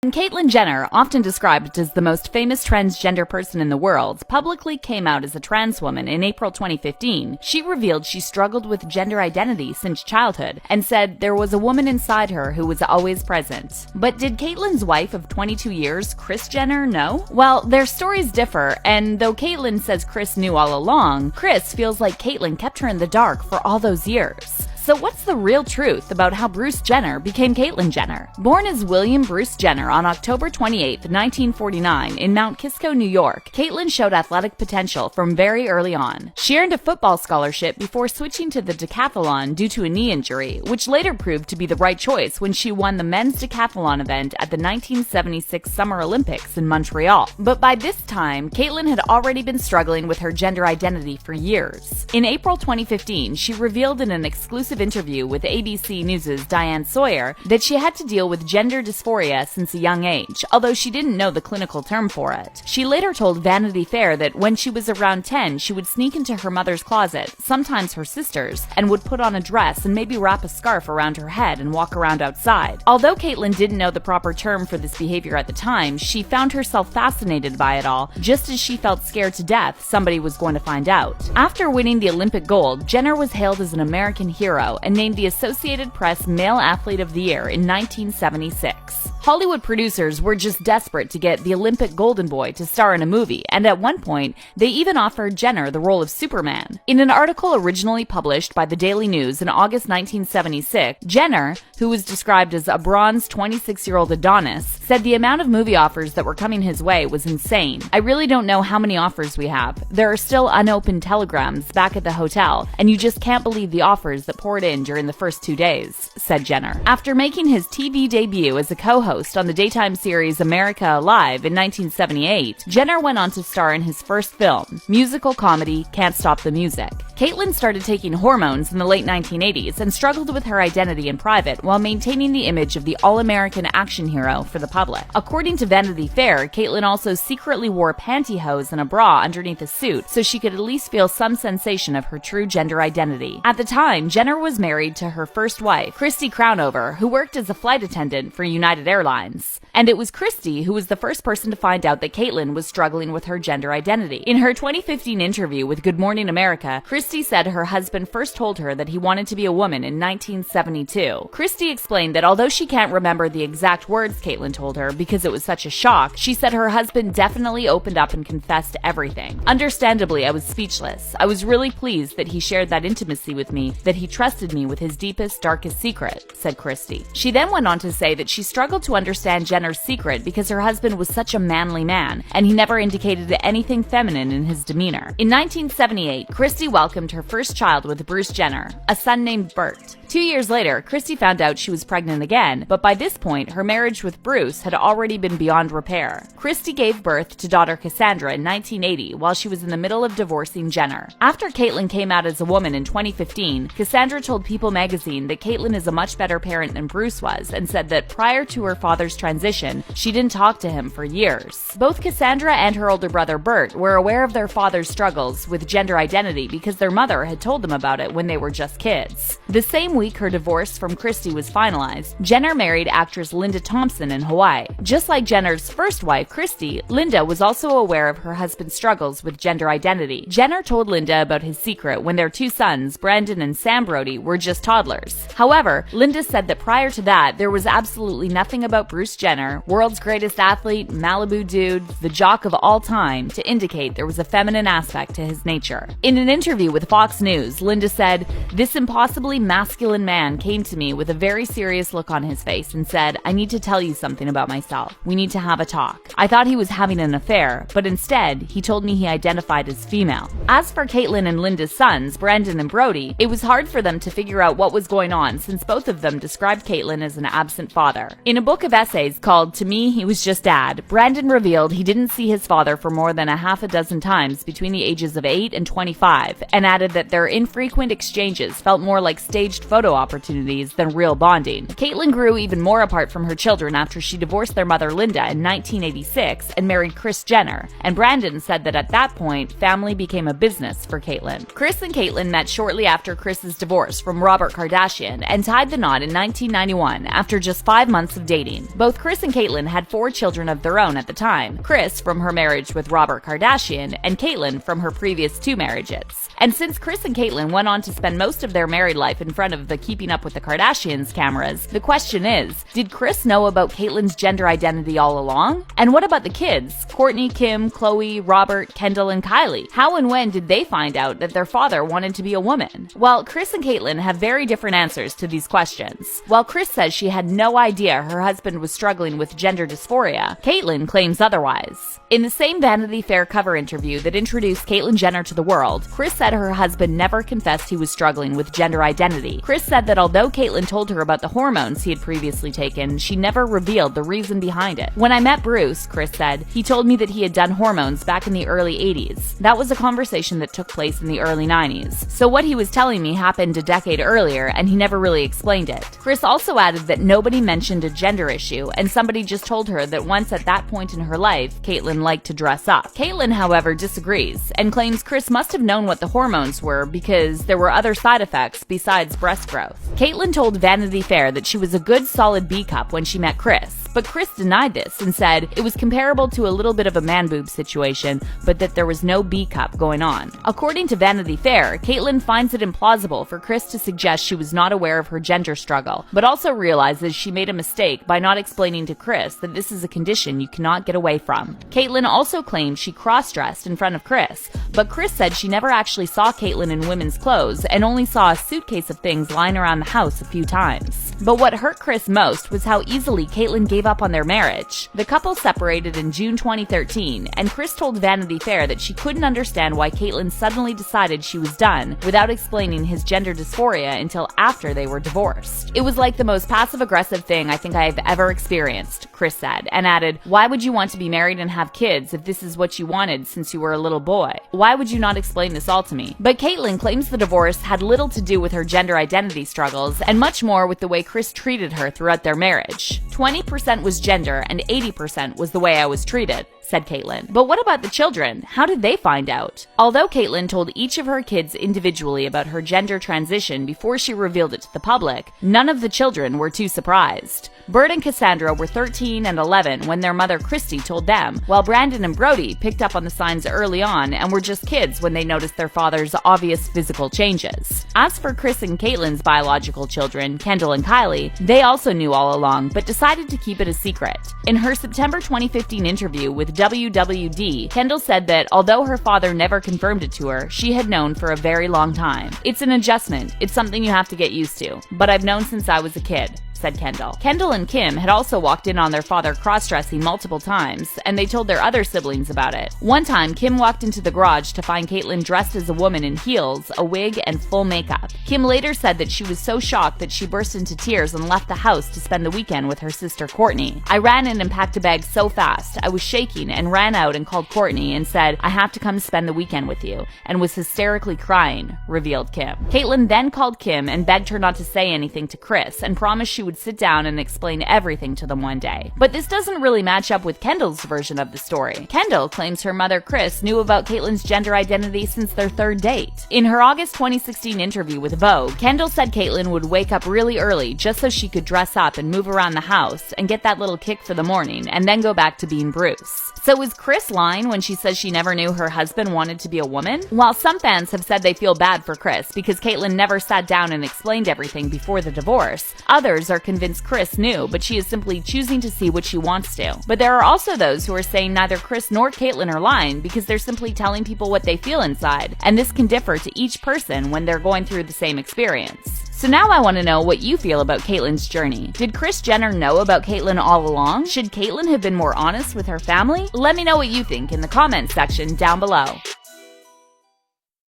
And Caitlyn Jenner, often described as the most famous transgender person in the world, publicly came out as a trans woman in April 2015. She revealed she struggled with gender identity since childhood and said there was a woman inside her who was always present. But did Caitlyn's wife of 22 years, Kris Jenner, know? Well, their stories differ, and though Caitlyn says Kris knew all along, Kris feels like Caitlyn kept her in the dark for all those years. So what's the real truth about how Bruce Jenner became Caitlyn Jenner? Born as William Bruce Jenner on October 28, 1949 in Mount Kisco, New York, Caitlyn showed athletic potential from very early on. She earned a football scholarship before switching to the decathlon due to a knee injury, which later proved to be the right choice when she won the men's decathlon event at the 1976 Summer Olympics in Montreal. But by this time, Caitlyn had already been struggling with her gender identity for years. In April 2015, she revealed in an exclusive interview with ABC News' Diane Sawyer that she had to deal with gender dysphoria since a young age, although she didn't know the clinical term for it. She later told Vanity Fair that when she was around 10, she would sneak into her mother's closet, sometimes her sister's, and would put on a dress and maybe wrap a scarf around her head and walk around outside. Although Caitlyn didn't know the proper term for this behavior at the time, she found herself fascinated by it all, just as she felt scared to death somebody was going to find out. After winning the Olympic gold, Jenner was hailed as an American hero and named the Associated Press Male Athlete of the Year in 1976. Hollywood producers were just desperate to get the Olympic golden boy to star in a movie, and at one point, they even offered Jenner the role of Superman. In an article originally published by the Daily News in August 1976, Jenner, who was described as a bronze 26-year-old Adonis, said the amount of movie offers that were coming his way was insane. I really don't know how many offers we have. There are still unopened telegrams back at the hotel, and you just can't believe the offers that poured in during the first 2 days, said Jenner. After making his TV debut as a co-host on the daytime series America Alive in 1978, Jenner went on to star in his first film, musical comedy Can't Stop the Music. Caitlyn started taking hormones in the late 1980s and struggled with her identity in private while maintaining the image of the all-American action hero for the public. According to Vanity Fair, Caitlyn also secretly wore pantyhose and a bra underneath a suit so she could at least feel some sensation of her true gender identity. At the time, Jenner was married to her first wife, Christy Crownover, who worked as a flight attendant for United Airlines. And it was Christy who was the first person to find out that Caitlyn was struggling with her gender identity. In her 2015 interview with Good Morning America, Christy said her husband first told her that he wanted to be a woman in 1972. Christy explained that although she can't remember the exact words Caitlyn told her because it was such a shock, she said her husband definitely opened up and confessed everything. Understandably, I was speechless. I was really pleased that he shared that intimacy with me, that he trusted me with his deepest, darkest secret, said Christy. She then went on to say that she struggled to understand Jenner's secret because her husband was such a manly man, and he never indicated anything feminine in his demeanor. In 1978, Christy welcomed her first child with Bruce Jenner, a son named Bert. 2 years later, Christy found out she was pregnant again, but by this point, her marriage with Bruce had already been beyond repair. Christy gave birth to daughter Cassandra in 1980 while she was in the middle of divorcing Jenner. After Caitlyn came out as a woman in 2015, Cassandra told People magazine that Caitlyn is a much better parent than Bruce was and said that prior to her father's transition, she didn't talk to him for years. Both Cassandra and her older brother Bert were aware of their father's struggles with gender identity because their mother had told them about it when they were just kids. The same week her divorce from Christy was finalized, Jenner married actress Linda Thompson in Hawaii. Just like Jenner's first wife, Christy, Linda was also aware of her husband's struggles with gender identity. Jenner told Linda about his secret when their two sons, Brandon and Sam Brody, were just toddlers. However, Linda said that prior to that, there was absolutely nothing about Bruce Jenner, world's greatest athlete, Malibu dude, the jock of all time, to indicate there was a feminine aspect to his nature. In an interview with Fox News, Linda said, "This impossibly masculine man came to me with a very serious look on his face and said, 'I need to tell you something about myself. We need to have a talk.' I thought he was having an affair, but instead, he told me he identified as female." As for Caitlyn and Linda's sons, Brandon and Brody, it was hard for them to figure out what was going on since both of them described Caitlyn as an absent father. In a book of essays called To Me, He Was Just Dad, Brandon revealed he didn't see his father for more than a half a dozen times between the ages of 8 and 25, and added that their infrequent exchanges felt more like staged photos photo opportunities than real bonding. Caitlyn grew even more apart from her children after she divorced their mother Linda in 1986 and married Kris Jenner, and Brandon said that at that point, family became a business for Caitlyn. Kris and Caitlyn met shortly after Kris's divorce from Robert Kardashian and tied the knot in 1991 after just 5 months of dating. Both Kris and Caitlyn had 4 children of their own at the time, Kris from her marriage with Robert Kardashian and Caitlyn from her previous 2 marriages. And since Kris and Caitlyn went on to spend most of their married life in front of the Keeping Up with the Kardashians cameras, the question is, did Kris know about Caitlyn's gender identity all along? And what about the kids? Kourtney, Kim, Khloe, Robert, Kendall, and Kylie. How and when did they find out that their father wanted to be a woman? Well, Kris and Caitlyn have very different answers to these questions. While Kris says she had no idea her husband was struggling with gender dysphoria, Caitlyn claims otherwise. In the same Vanity Fair cover interview that introduced Caitlyn Jenner to the world, Kris said her husband never confessed he was struggling with gender identity. Kris said that although Caitlyn told her about the hormones he had previously taken, she never revealed the reason behind it. When I met Bruce, Kris said, he told me that he had done hormones back in the early 80s. That was a conversation that took place in the early 90s. So what he was telling me happened a decade earlier, and he never really explained it. Kris also added that nobody mentioned a gender issue, and somebody just told her that once at that point in her life, Caitlyn liked to dress up. Caitlyn, however, disagrees, and claims Kris must have known what the hormones were because there were other side effects besides breast growth. Caitlyn told Vanity Fair that she was a good solid B cup when she met Kris, but Kris denied this and said it was comparable to a little bit of a man boob situation, but that there was no B cup going on. According to Vanity Fair, Caitlyn finds it implausible for Kris to suggest she was not aware of her gender struggle, but also realizes she made a mistake by not explaining to Kris that this is a condition you cannot get away from. Caitlyn also claimed she cross-dressed in front of Kris, but Kris said she never actually saw Caitlyn in women's clothes and only saw a suitcase of things lying around the house a few times. But what hurt Kris most was how easily Caitlyn gave up on their marriage. The couple separated in June 2013, and Kris told Vanity Fair that she couldn't understand why Caitlyn suddenly decided she was done without explaining his gender dysphoria until after they were divorced. It was like the most passive-aggressive thing I think I have ever experienced, Kris said, and added, "Why would you want to be married and have kids if this is what you wanted since you were a little boy? Why would you not explain this all to me?" But Caitlyn claims the divorce had little to do with her gender identity struggles and much more with the way Kris treated her throughout their marriage. 20% was gender and 80% was the way I was treated, said Caitlyn. But what about the children? How did they find out? Although Caitlyn told each of her kids individually about her gender transition before she revealed it to the public, none of the children were too surprised. Bert and Cassandra were 13 and 11 when their mother Christy told them, while Brandon and Brody picked up on the signs early on and were just kids when they noticed their father's obvious physical changes. As for Kris and Caitlyn's biological children, Kendall and Kylie, they also knew all along but decided to keep it a secret. In her September 2015 interview with WWD, Kendall said that although her father never confirmed it to her, she had known for a very long time. "It's an adjustment. It's something you have to get used to. But I've known since I was a kid," said Kendall. Kendall and Kim had also walked in on their father cross-dressing multiple times, and they told their other siblings about it. One time, Kim walked into the garage to find Caitlyn dressed as a woman in heels, a wig, and full makeup. Kim later said that she was so shocked that she burst into tears and left the house to spend the weekend with her sister Kourtney. "I ran in and packed a bag so fast, I was shaking and ran out and called Kourtney and said, 'I have to come spend the weekend with you,' and was hysterically crying," revealed Kim. Caitlyn then called Kim and begged her not to say anything to Kris and promised she would sit down and explain everything to them one day. But this doesn't really match up with Kendall's version of the story. Kendall claims her mother Kris knew about Caitlyn's gender identity since their third date. In her August 2016 interview with Vogue, Kendall said Caitlyn would wake up really early just so she could dress up and move around the house and get that little kick for the morning and then go back to being Bruce. So is Kris lying when she says she never knew her husband wanted to be a woman? While some fans have said they feel bad for Kris because Caitlyn never sat down and explained everything before the divorce, others are convinced Kris knew, but she is simply choosing to see what she wants to. But there are also those who are saying neither Kris nor Caitlyn are lying because they're simply telling people what they feel inside, and this can differ to each person when they're going through the same experience. So now I want to know what you feel about Caitlyn's journey. Did Kris Jenner know about Caitlyn all along? Should Caitlyn have been more honest with her family? Let me know what you think in the comments section down below.